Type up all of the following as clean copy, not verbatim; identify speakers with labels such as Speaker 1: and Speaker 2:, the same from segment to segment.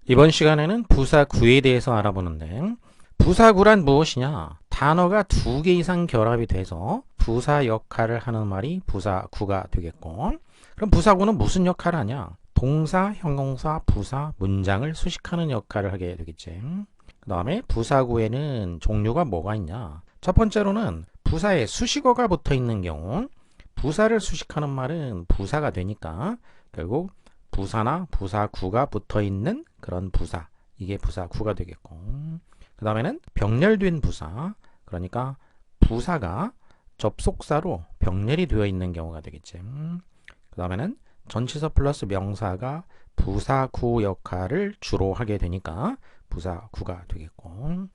Speaker 1: 이번 시간에는 부사구에 대해서 알아보는데 부사구란 무엇이냐? 단어가 두 개 이상 결합이 돼서 부사 역할을 하는 말이 부사구가 되겠고 그럼 부사구는 무슨 역할을 하냐? 동사, 형용사, 부사, 문장을 수식하는 역할을 하게 되겠지. 그 다음에 부사구에는 종류가 뭐가 있냐? 첫 번째로는 부사에 수식어가 붙어 있는 경우 부사를 수식하는 말은 부사가 되니까 결국 부사나 부사구가 붙어 있는 그런 부사, 이게 부사구가 되겠고 그 다음에는 병렬된 부사, 그러니까 부사가 접속사로 병렬이 되어 있는 경우가 되겠지. 그 다음에는 전치사 플러스 명사가 부사구 역할을 주로 하게 되니까 부사구가 되겠고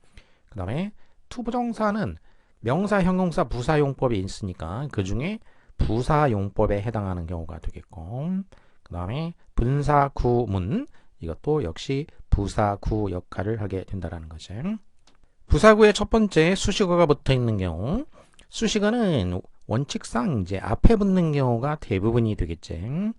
Speaker 1: 그 다음에 투부정사는 명사, 형용사, 부사용법이 있으니까 그 중에 부사용법에 해당하는 경우가 되겠고 그 다음에 분사구문, 이것도 역시 부사구 역할을 하게 된다는 거죠. 부사구의 첫 번째 수식어가 붙어 있는 경우 수식어는 원칙상 이제 앞에 붙는 경우가 대부분이 되겠지.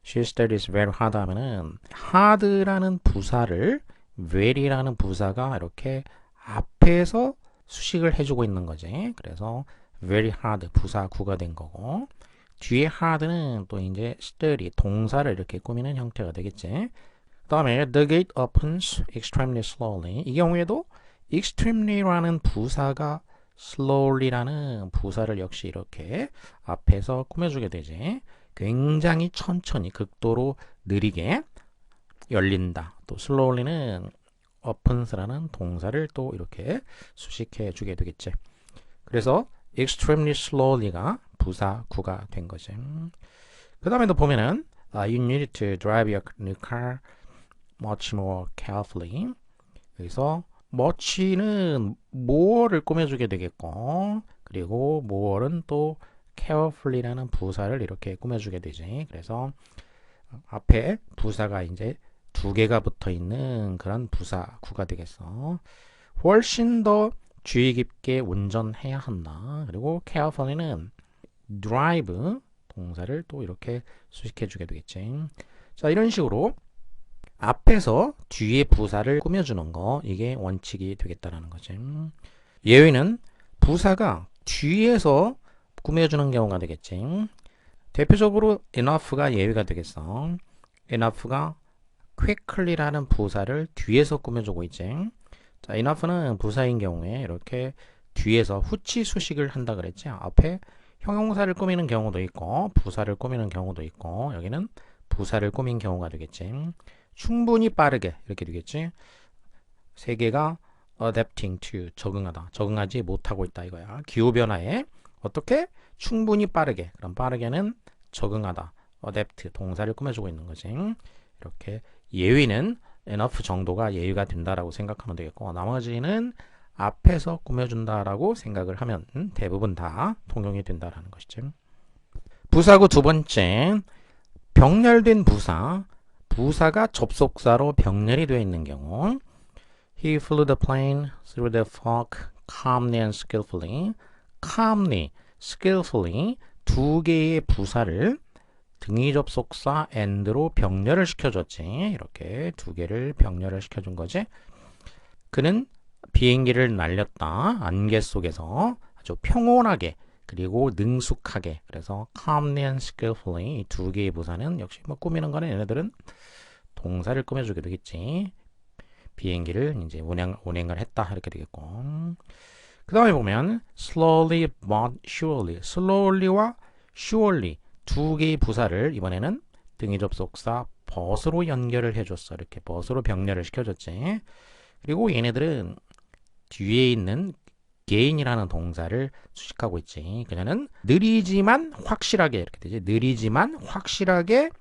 Speaker 1: She studies very hard 하면은 hard라는 부사를 very라는 부사가 이렇게 앞에서 수식을 해주고 있는 거지. 그래서 very hard 부사구가 된 거고 뒤에 hard는 또 이제 study 동사를 이렇게 꾸미는 형태가 되겠지. 그 다음에 the gate opens extremely slowly. 이 경우에도 extremely라는 부사가 slowly라는 부사를 역시 이렇게 앞에서 꾸며주게 되지. 굉장히 천천히 극도로 느리게 열린다. 또 slowly는 opens라는 동사를 또 이렇게 수식해 주게 되겠지. 그래서 extremely slowly가 부사구가 된 거지. 그 다음에도 보면은 you need to drive your new car much more carefully. 여기서 much는 more를 꾸며주게 되겠고 그리고 more는 또 carefully라는 부사를 이렇게 꾸며주게 되지. 그래서 앞에 부사가 이제 두 개가 붙어 있는 그런 부사구가 되겠어. 훨씬 더 주의 깊게 운전해야 한다. 그리고 carefully는 drive 동사를 또 이렇게 수식해 주게 되겠지. 자, 이런 식으로 앞에서 뒤에 부사를 꾸며주는 거, 이게 원칙이 되겠다라는 거지. 예외는 부사가 뒤에서 꾸며주는 경우가 되겠지. 대표적으로 enough가 예외가 되겠어. enough가 quickly라는 부사를 뒤에서 꾸며주고 있지. 자, enough는 부사인 경우에 이렇게 뒤에서 후치 수식을 한다 그랬지. 앞에 형용사를 꾸미는 경우도 있고 부사를 꾸미는 경우도 있고 여기는 부사를 꾸민 경우가 되겠지. 충분히 빠르게 이렇게 되겠지. 세 개가 adapting to 적응하다, 적응하지 못하고 있다 이거야. 기후 변화에 어떻게 충분히 빠르게, 그럼 빠르게는 적응하다, adapt 동사를 꾸며주고 있는 거지. 이렇게 예위는 enough 정도가 예위가 된다라고 생각하면 되겠고 나머지는 앞에서 꾸며준다라고 생각을 하면 대부분 다 통용이 된다라는 것이죠. 부사구 두 번째, 병렬된 부사. 부사가 접속사로 병렬이 되어 있는 경우 He flew the plane through the fog calmly and skillfully. calmly, skillfully 두 개의 부사를 등위 접속사 and로 병렬을 시켜줬지. 이렇게 두 개를 병렬을 시켜준 거지. 그는 비행기를 날렸다. 안개 속에서 아주 평온하게 그리고 능숙하게. 그래서 calmly and skillfully 이 두 개의 부사는 역시 뭐 꾸미는 거는 얘네들은 동사를 꾸며주게 되겠지. 비행기를 이제 운행을 했다 이렇게 되겠고. 그 다음에 보면 slowly but surely, slowly와 surely 두 개의 부사를 이번에는 등위 접속사 but으로 연결을 해줬어. 이렇게 but으로 병렬을 시켜줬지. 그리고 얘네들은 뒤에 있는 gain이라는 동사를 수식하고 있지. 그녀는 느리지만 확실하게 이렇게 되지. 느리지만 확실하게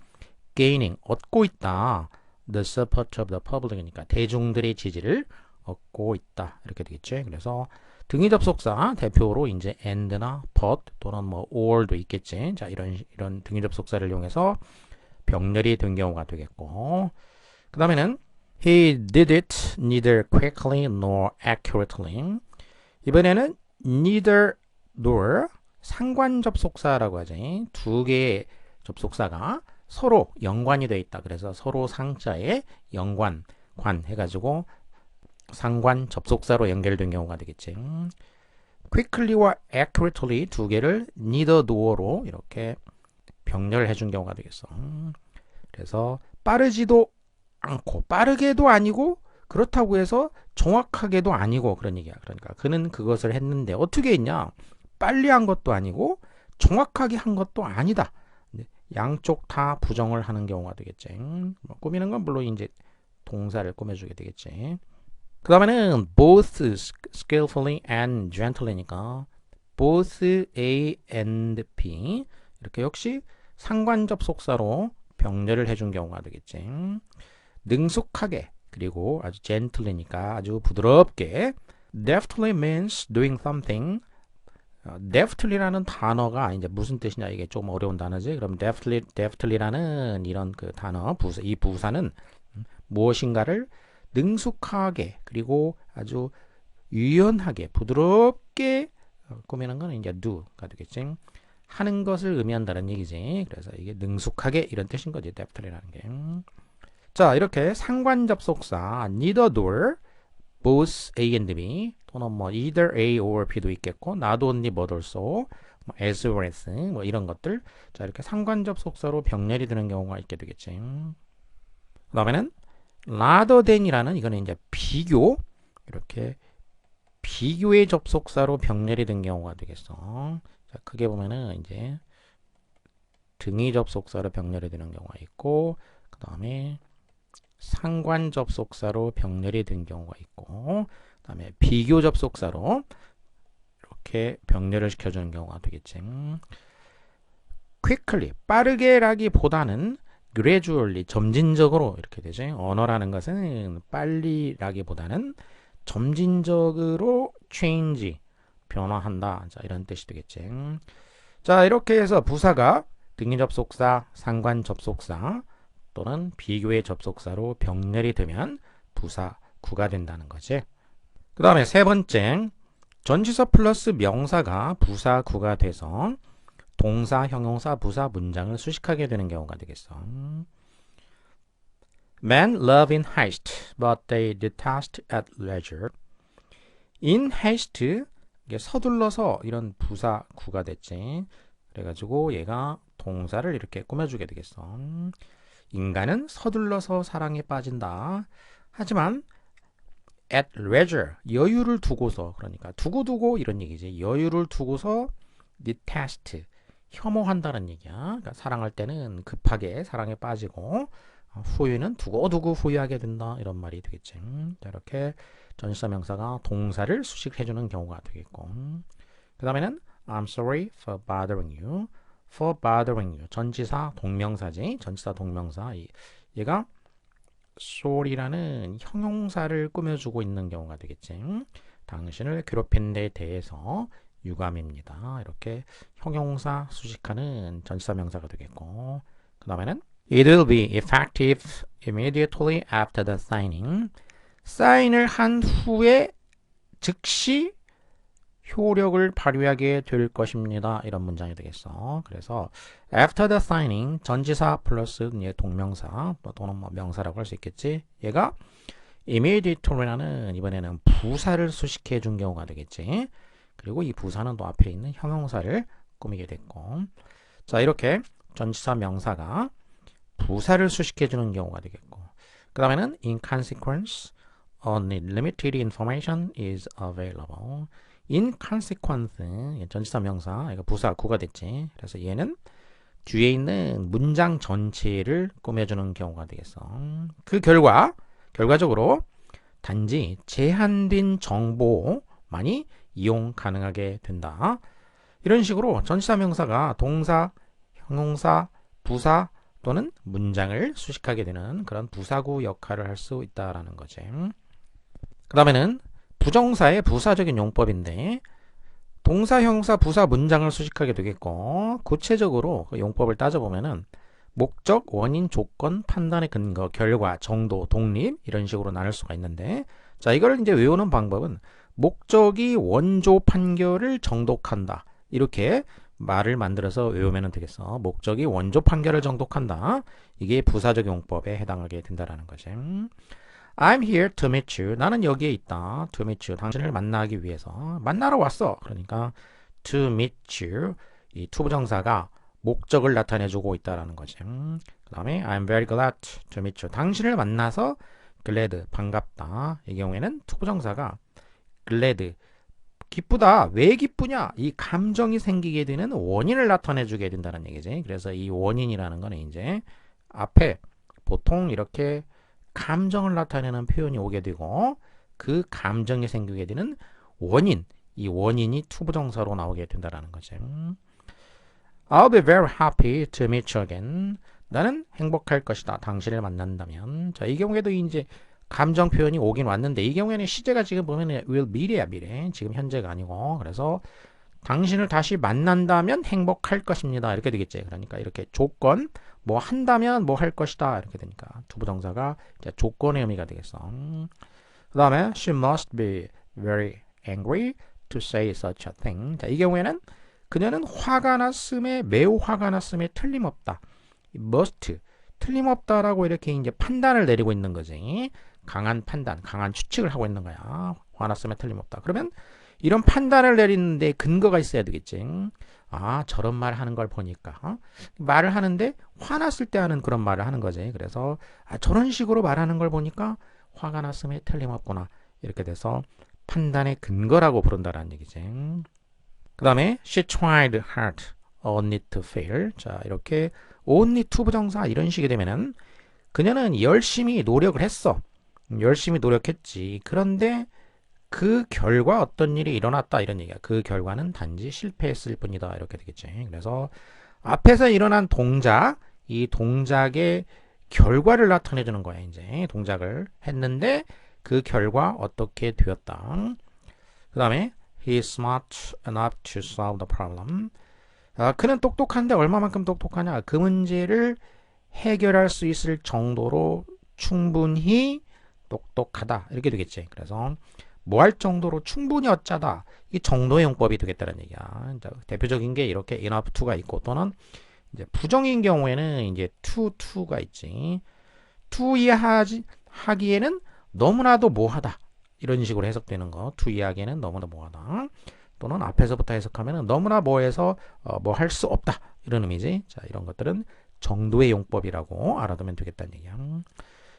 Speaker 1: gaining 얻고 있다. The support of the public이니까 대중들의 지지를 얻고 있다. 이렇게 되겠지. 그래서 등위 접속사 대표로 이제 and나 but 또는 뭐 or도 있겠지. 자, 이런 등위 접속사를 이용해서 병렬이 된 경우가 되겠고. 그다음에는 he did it neither quickly nor accurately. 이번에는 neither nor 상관 접속사라고 하지. 두 개의 접속사가 서로 연관이 되어 있다. 그래서 서로 상자에 연관, 관 해가지고 상관 접속사로 연결된 경우가 되겠지. quickly와 accurately 두 개를 neither nor로 이렇게 병렬해 준 경우가 되겠어. 그래서 빠르지도 않고 빠르게도 아니고 그렇다고 해서 정확하게도 아니고 그런 얘기야. 그러니까 그는 그것을 했는데 어떻게 했냐? 빨리 한 것도 아니고 정확하게 한 것도 아니다. 양쪽 다 부정을 하는 경우가 되겠지. 꾸미는 건 물론 이제 동사를 꾸며주게 되겠지. 그 다음에는 both skillfully and gently니까 both A and B 이렇게 역시 상관 접속사로 병렬을 해준 경우가 되겠지. 능숙하게 그리고 아주 gently니까 아주 부드럽게 deftly means doing something. deftly라는 단어가 이제 무슨 뜻이냐 이게 좀 어려운 단어지. 그럼 deftly라는 이런 그 단어 이 부사는 무엇인가를 능숙하게 그리고 아주 유연하게 부드럽게 꾸미는 건 이제 do가 되겠지. 하는 것을 의미한다는 얘기지. 그래서 이게 능숙하게 이런 뜻인 거지. deftly라는 게. 자, 이렇게 상관 접속사 neither nor, both A and B 또는 뭐 either A or B도 있겠고 not only but also as well as 뭐 이런 것들. 자, 이렇게 상관 접속사로 병렬이 되는 경우가 있게 되겠지. 그다음에는 rather than이라는 이거는 이제 비교 이렇게 비교의 접속사로 병렬이 된 경우가 되겠어. 자, 크게 보면은 이제 등의 접속사로 병렬이 되는 경우가 있고 그 다음에 상관 접속사로 병렬이 된 경우가 있고 그 다음에 비교 접속사로 이렇게 병렬을 시켜주는 경우가 되겠지. quickly 빠르게라기보다는 gradually 점진적으로 이렇게 되지. 언어라는 것은 빨리라기보다는 점진적으로 change 변화한다. 자, 이런 뜻이 되겠지. 자, 이렇게 해서 부사가 등의 접속사, 상관 접속사 또는 비교의 접속사로 병렬이 되면 부사 구가 된다는 거지. 그 다음에 세 번째, 전치사 플러스 명사가 부사 구가 돼서 동사, 형용사, 부사 문장을 수식하게 되는 경우가 되겠어. Men love in haste, but they detest at leisure. In haste, 이게 서둘러서 이런 부사 구가 됐지. 그래가지고 얘가 동사를 이렇게 꾸며주게 되겠어. 인간은 서둘러서 사랑에 빠진다. 하지만 at leisure, 여유를 두고서, 그러니까 두고두고 이런 얘기지. 여유를 두고서 detest, 혐오한다는 얘기야. 그러니까 사랑할 때는 급하게 사랑에 빠지고 후회는 두고두고 후회하게 된다. 이런 말이 되겠지. 자, 이렇게 전치사 명사가 동사를 수식해주는 경우가 되겠고 그 다음에는 I'm sorry for bothering you. for bothering you. 전치사 동명사지. 전치사 동명사. 얘가 sorry라는 형용사를 꾸며주고 있는 경우가 되겠지. 당신을 괴롭힌 데 대해서 유감입니다. 이렇게 형용사 수식하는 전치사 명사가 되겠고 그 다음에는 It will be effective immediately after the signing. 사인을 한 후에 즉시 효력을 발휘하게 될 것입니다. 이런 문장이 되겠어. 그래서 after the signing 전치사 플러스 동명사 또는 뭐 명사라고 할 수 있겠지. 얘가 immediately라는 이번에는 부사를 수식해 준 경우가 되겠지. 그리고 이 부사는 또 앞에 있는 형용사를 꾸미게 됐고 자 이렇게 전치사 명사가 부사를 수식해 주는 경우가 되겠고 그 다음에는 in consequence only limited information is available. in consequence 전치사 명사 이거 부사 구가 됐지. 그래서 얘는 뒤에 있는 문장 전체를 꾸며주는 경우가 되겠어. 그 결과적으로 단지 제한된 정보만이 이용 가능하게 된다. 이런 식으로 전치사 명사가 동사, 형용사, 부사 또는 문장을 수식하게 되는 그런 부사구 역할을 할 수 있다라는 거지. 그 다음에는 부정사의 부사적인 용법인데 동사, 형용사, 부사, 문장을 수식하게 되겠고 구체적으로 그 용법을 따져보면은 목적, 원인, 조건, 판단의 근거, 결과, 정도, 독립 이런 식으로 나눌 수가 있는데 자 이걸 이제 외우는 방법은 목적이 원조 판결을 정독한다. 이렇게 말을 만들어서 외우면 되겠어. 목적이 원조 판결을 정독한다. 이게 부사적 용법에 해당하게 된다라는 거지. I'm here to meet you. 나는 여기에 있다. To meet you. 당신을 만나기 위해서. 만나러 왔어. 그러니까 to meet you. 이 to 부정사가 목적을 나타내주고 있다라는 거지. 그 다음에 I'm very glad to meet you. 당신을 만나서 glad, 반갑다. 이 경우에는 to 부정사가 glad, 기쁘다. 왜 기쁘냐? 이 감정이 생기게 되는 원인을 나타내주게 된다는 얘기지. 그래서 이 원인이라는 거는 이제 앞에 보통 이렇게 감정을 나타내는 표현이 오게 되고 그 감정이 생기게 되는 원인, 이 원인이 to 부정사로 나오게 된다는 거지. I'll be very happy to meet you again. 나는 행복할 것이다. 당신을 만난다면. 자, 이 경우에도 이제 감정 표현이 오긴 왔는데 이 경우에는 시제가 지금 보면 will be래야 미래. 지금 현재가 아니고. 그래서 당신을 다시 만난다면 행복할 것입니다. 이렇게 되겠지. 그러니까 이렇게 조건, 뭐 한다면 뭐 할 것이다. 이렇게 되니까 to 부정사가 이제 조건의 의미가 되겠어. 그 다음에 she must be very angry to say such a thing. 자, 이 경우에는 그녀는 화가 났음에 매우 화가 났음에 틀림없다. must 틀림없다라고 이렇게 이제 판단을 내리고 있는 거지. 강한 판단, 강한 추측을 하고 있는 거야. 화났음에 틀림없다. 그러면 이런 판단을 내리는데 근거가 있어야 되겠지. 아, 저런 말 하는 걸 보니까 말을 하는데 화났을 때 하는 그런 말을 하는 거지. 그래서 아, 저런 식으로 말하는 걸 보니까 화가 났음에 틀림없구나. 이렇게 돼서 판단의 근거라고 부른다라는 얘기지. 그 다음에 she tried hard only to fail. 자, 이렇게 only to 부정사 이런 식이 되면은 그녀는 열심히 노력을 했어. 열심히 노력했지. 그런데 그 결과 어떤 일이 일어났다 이런 얘기야. 그 결과는 단지 실패했을 뿐이다. 이렇게 되겠지. 그래서 앞에서 일어난 동작, 이 동작의 결과를 나타내주는 거야. 이제 동작을 했는데 그 결과 어떻게 되었다. 그 다음에 he is smart enough to solve the problem. 아, 그는 똑똑한데 얼마만큼 똑똑하냐? 그 문제를 해결할 수 있을 정도로 충분히 똑똑하다. 이렇게 되겠지. 그래서 뭐 할 정도로 충분히 어짜다. 이 정도의 용법이 되겠다는 얘기야. 대표적인 게 이렇게 enough to가 있고 또는 이제 부정인 경우에는 이제 to가 있지. to 이해하기에는 너무나도 뭐하다. 이런 식으로 해석되는 거. to 이해하기에는 너무나 뭐하다. 또는 앞에서부터 해석하면 너무나 뭐해서 뭐 할 수 없다. 이런 의미지. 자, 이런 것들은 정도의 용법이라고 알아두면 되겠다는 얘기야.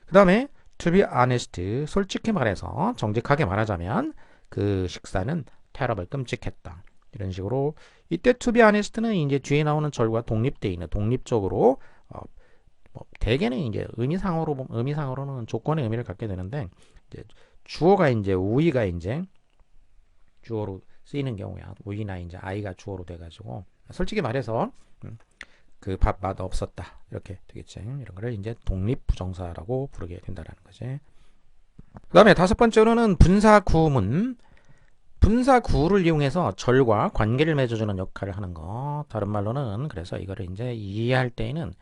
Speaker 1: 그 다음에 to be honest, 솔직히 말해서 정직하게 말하자면 그 식사는 terrible, 끔찍했다. 이런 식으로 이때 to be honest는 이제 뒤에 나오는 절과 독립되어 있는 독립적으로 뭐 대개는 이제 의미상으로는 조건의 의미를 갖게 되는데 이제 주어가 이제 we가 이제 주어로 쓰이는 경우야. we나 이제 I가 주어로 돼가지고 솔직히 말해서 그 밥 맛 없었다 이렇게 되겠지. 이런 거를 이제 독립 부정사라고 부르게 된다는 거지. 그 다음에 다섯 번째로는 분사구문. 분사구를 이용해서 절과 관계를 맺어주는 역할을 하는 거. 다른 말로는 그래서 이거를 이제 이해할 때에는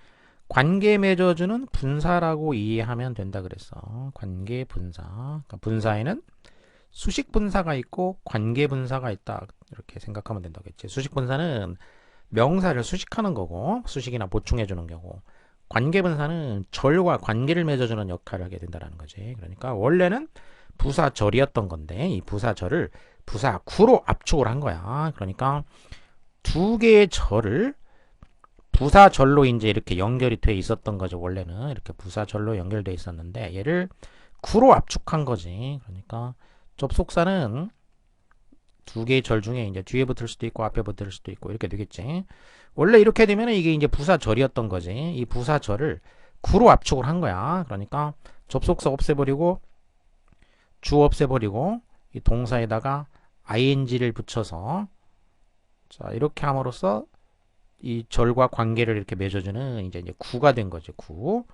Speaker 1: 관계 맺어주는 분사라고 이해하면 된다 그랬어. 관계 분사. 그러니까 분사에는 수식 분사가 있고 관계 분사가 있다 이렇게 생각하면 된다겠지. 수식 분사는 명사를 수식하는 거고 수식이나 보충해주는 경우, 관계 분사는 절과 관계를 맺어주는 역할을 하게 된다는 거지. 그러니까 원래는 부사절이었던 건데 이 부사절을 부사구로 압축을 한 거야. 그러니까 두 개의 절을 부사절로 이제 이렇게 연결이 돼 있었던 거죠. 원래는 이렇게 부사절로 연결돼 있었는데 얘를 구로 압축한 거지. 그러니까 접속사는 두 개의 절 중에 이제 뒤에 붙을 수도 있고 앞에 붙을 수도 있고 이렇게 되겠지. 원래 이렇게 되면 이게 이제 부사절이었던 거지. 이 부사절을 구로 압축을 한 거야. 그러니까 접속사 없애버리고 주 없애버리고 이 동사에다가 ing를 붙여서 자 이렇게 함으로써 이 절과 관계를 이렇게 맺어주는 이제 구가 된 거지. 구.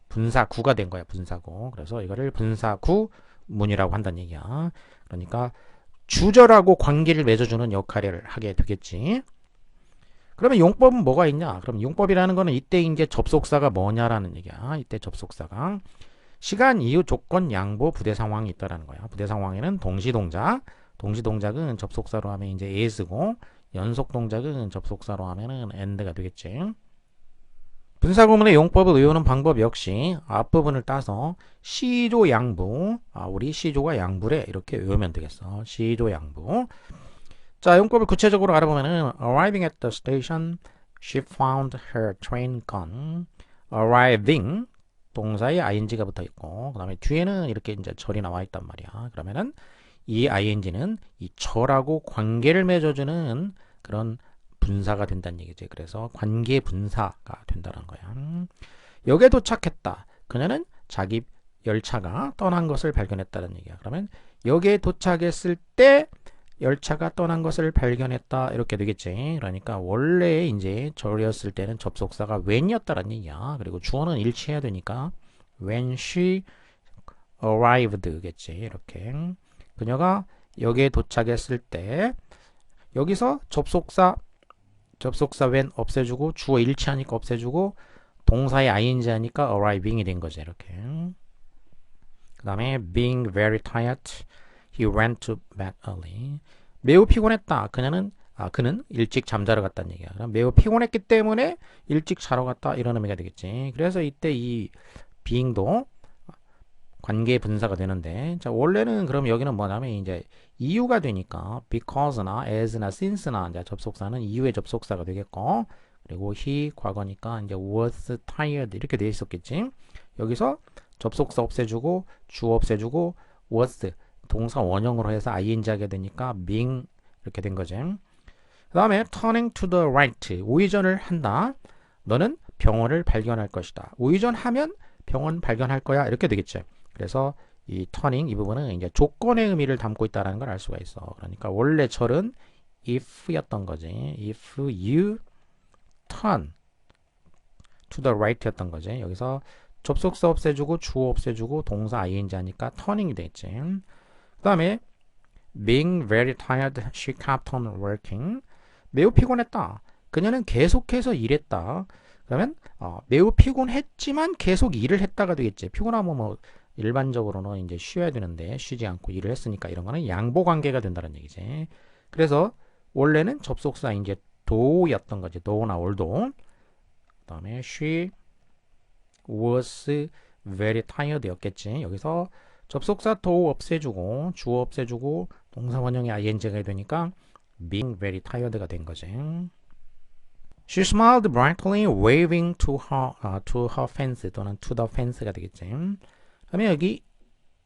Speaker 1: 분사구가 된 거야. 분사구. 그래서 이거를 분사구문이라고 한다는 얘기야. 그러니까 주절하고 관계를 맺어주는 역할을 하게 되겠지. 그러면 용법은 뭐가 있냐? 그럼 용법이라는 거는 이때 이제 접속사가 뭐냐라는 얘기야. 이때 접속사가 시간, 이유, 조건, 양보, 부대 상황이 있다라는 거야. 부대 상황에는 동시동작, 동시동작은 접속사로 하면 이제 is고 연속 동작은 접속사로 하면은 and가 되겠지. 분사구문의 용법을 외우는 방법 역시 앞부분을 따서 시조 양부, 우리 시조가 양부래 이렇게 외우면 되겠어. 시조 양부. 자, 용법을 구체적으로 알아보면은 arriving at the station, she found her train gone. arriving 동사에 ing가 붙어 있고, 그 다음에 뒤에는 이렇게 이제 절이 나와 있단 말이야. 그러면은 이 ing는 이 절하고 관계를 맺어주는 그런 분사가 된다는 얘기지. 그래서 관계 분사가 된다는 거야. 역에 도착했다. 그녀는 자기 열차가 떠난 것을 발견했다는 얘기야. 그러면 역에 도착했을 때 열차가 떠난 것을 발견했다 이렇게 되겠지. 그러니까 원래 이제 절이었을 때는 접속사가 when이었다는 얘기야. 그리고 주어는 일치해야 되니까 when she arrived겠지. 이렇게 그녀가 역에 도착했을 때 여기서 접속사 when 없애주고 주어 일치하니까 없애주고 동사의 ing 하니까 arriving이 된 거죠. 이렇게. 그 다음에 being very tired, he went to bed early. 매우 피곤했다. 그는 일찍 잠자러 갔다는 얘기야. 그럼 매우 피곤했기 때문에 일찍 자러 갔다 이런 의미가 되겠지. 그래서 이때 이 being도 관계 분사가 되는데, 자, 원래는 그럼 여기는 뭐냐면 이제 이유가 되니까 because나 as나 since나 이제 접속사는 이유의 접속사가 되겠고, 그리고 he 과거니까 이제 was tired 이렇게 돼 있었겠지. 여기서 접속사 없애주고 주어 없애주고 was 동사 원형으로 해서 ing 하게 되니까 being 이렇게 된 거지. 그 다음에 turning to the right 우회전을 한다. 너는 병원을 발견할 것이다. 우회전하면 병원 발견할 거야 이렇게 되겠죠. 그래서 이 turning 이 부분은 이제 조건의 의미를 담고 있다는 걸 알 수가 있어. 그러니까 원래 절은 if였던 거지. If you turn to the right였던 거지. 여기서 접속사 없애주고 주어 없애주고 동사 ing 하니까 turning이 되겠지. 그 다음에 being very tired, she kept on working. 매우 피곤했다. 그녀는 계속해서 일했다. 그러면 매우 피곤했지만 계속 일을 했다가 되겠지. 피곤하면 뭐 일반적으로는 이제 쉬어야 되는데 쉬지 않고 일을 했으니까 이런 거는 양보 관계가 된다는 얘기지. 그래서 원래는 접속사 이제 do였던 거지. do나 although. 그다음에 she was very tired였겠지. 여기서 접속사 do 없애주고 주어 없애주고 동사 원형이 ing가 되니까 being very tired가 된 거지. She smiled brightly, waving to her fence 또는 to the fence가 되겠지. 그다음에 여기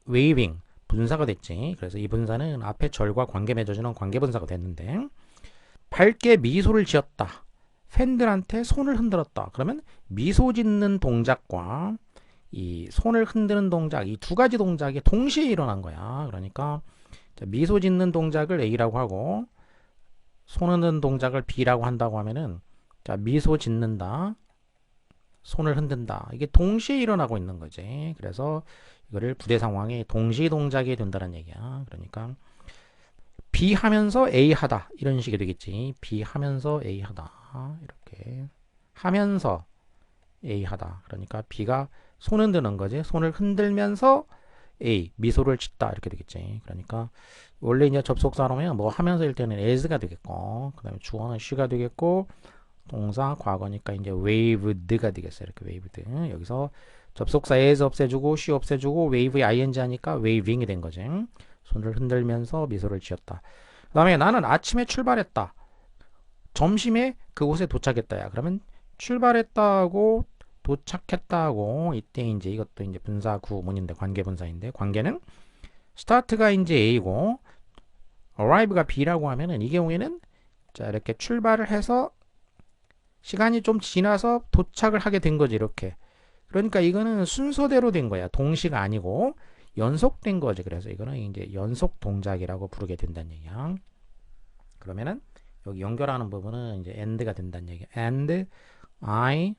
Speaker 1: waving 분사가 됐지. 그래서 이 분사는 앞에 절과 관계 맺어주는 관계 분사가 됐는데 밝게 미소를 지었다. 팬들한테 손을 흔들었다. 그러면 미소 짓는 동작과 이 손을 흔드는 동작, 이 두 가지 동작이 동시에 일어난 거야. 그러니까 미소 짓는 동작을 A라고 하고 손 흔드는 동작을 B라고 한다고 하면은 자, 미소 짓는다, 손을 흔든다. 이게 동시에 일어나고 있는 거지. 그래서 이거를 부대 상황에 동시 동작이 된다는 얘기야. 그러니까 B 하면서 A 하다 이런 식이 되겠지. B 하면서 A 하다 이렇게 하면서 A 하다. 그러니까 B가 손 흔드는 거지. 손을 흔들면서 A 미소를 짓다 이렇게 되겠지. 그러니까 원래 이제 접속사로면 뭐 하면서일 때는 as가 되겠고, 그다음에 주어는 she가 되겠고, 동사 과거니까 이제 waved가 되겠어요. 이렇게 waved. 여기서 접속사 as 없애주고 she 없애주고 wave의 ing 하니까 waving이 된 거지. 손을 흔들면서 미소를 지었다. 그 다음에 나는 아침에 출발했다. 점심에 그곳에 도착했다야. 그러면 출발했다고 도착했다고 이때 이제 이것도 이제 분사 구문인데 관계 분사인데 관계는 start가 이제 A고 arrive가 B라고 하면은 이 경우에는 자 이렇게 출발을 해서 시간이 좀 지나서 도착을 하게 된 거지 이렇게. 그러니까 이거는 순서대로 된 거야. 동시가 아니고 연속된 거지. 그래서 이거는 이제 연속 동작이라고 부르게 된다는 얘기야. 그러면은 여기 연결하는 부분은 이제 and가 된다는 얘기야. and I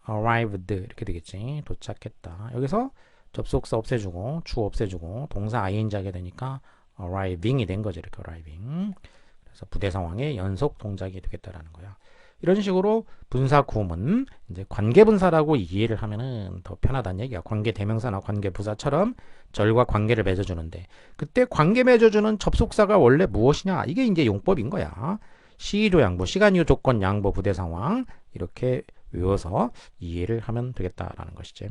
Speaker 1: arrived 이렇게 되겠지. 도착했다. 여기서 접속사 없애주고 주어 없애주고 동사 ing 하게 되니까 arriving이 된 거죠. 이렇게 arriving. 그래서 부대 상황의 연속 동작이 되겠다라는 거야. 이런 식으로 분사 구문 이제 관계 분사라고 이해를 하면은 더 편하다는 얘기야. 관계 대명사나 관계 부사처럼 절과 관계를 맺어주는데 그때 관계 맺어주는 접속사가 원래 무엇이냐? 이게 이제 용법인 거야. 시조 양보, 시간 이후 조건 양보 부대 상황 이렇게 외워서 이해를 하면 되겠다라는 것이지.